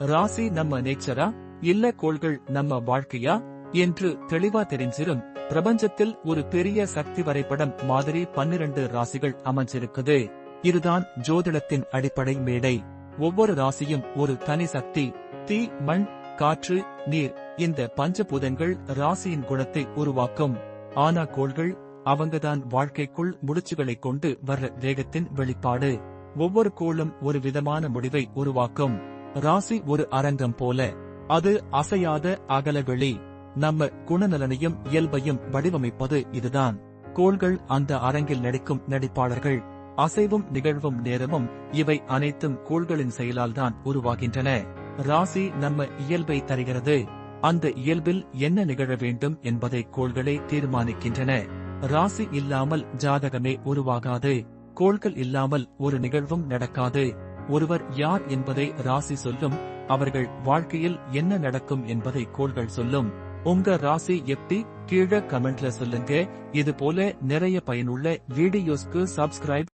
ராசி நம்ம நேச்சரா இல்ல கோள்கள் நம்ம வாழ்க்கையா என்று தெளிவா தெரிஞ்சிரும். பிரபஞ்சத்தில் ஒரு பெரிய சக்தி வரைபடம் மாதிரி 12 ராசிகள் அமைஞ்சிருக்குது. இதுதான் ஜோதிடத்தின் அடிப்படை மேடை. ஒவ்வொரு ராசியும் ஒரு தனி சக்தி. தீ, மண், காற்று, நீர், இந்த பஞ்சபூதங்கள் ராசியின் குணத்தை உருவாக்கும். ஆனா கோள்கள் அவங்கதான் வாழ்க்கைக்குள் முடிச்சுகளை கொண்டு வர்ற வேகத்தின் வெளிப்பாடு. ஒவ்வொரு கோளும் ஒரு விதமான முடிவை உருவாக்கும். ராசி ஒரு அரங்கம் போல. அது அசையாத அகலவெளி. நம்ம குணநலனையும் இயல்பையும் வடிவமைப்பது இதுதான். கோள்கள் அந்த அரங்கில் நடிக்கும் நடிப்பாளர்கள். அசைவும் நிகழ்வும் நேரமும் இவை அனைத்தும் கோள்களின் செயலால் தான் உருவாகின்றன. ராசி நம்ம இயல்பை தருகிறது. அந்த இயல்பில் என்ன நிகழ வேண்டும் என்பதை கோள்களே தீர்மானிக்கின்றன. ராசி இல்லாமல் ஜாதகமே உருவாகாது. கோள்கள் இல்லாமல் ஒரு நிகழ்வும் நடக்காது. ஒருவர் யார் என்பதை ராசி சொல்லும். அவர்கள் வாழ்க்கையில் என்ன நடக்கும் என்பதை கோள்கள் சொல்லும். உங்க ராசி எப்படி? கீழே கமெண்ட்ல சொல்லுங்க. இது போல நிறைய பயனுள்ள வீடியோஸ்க்கு சப்ஸ்கிரைப்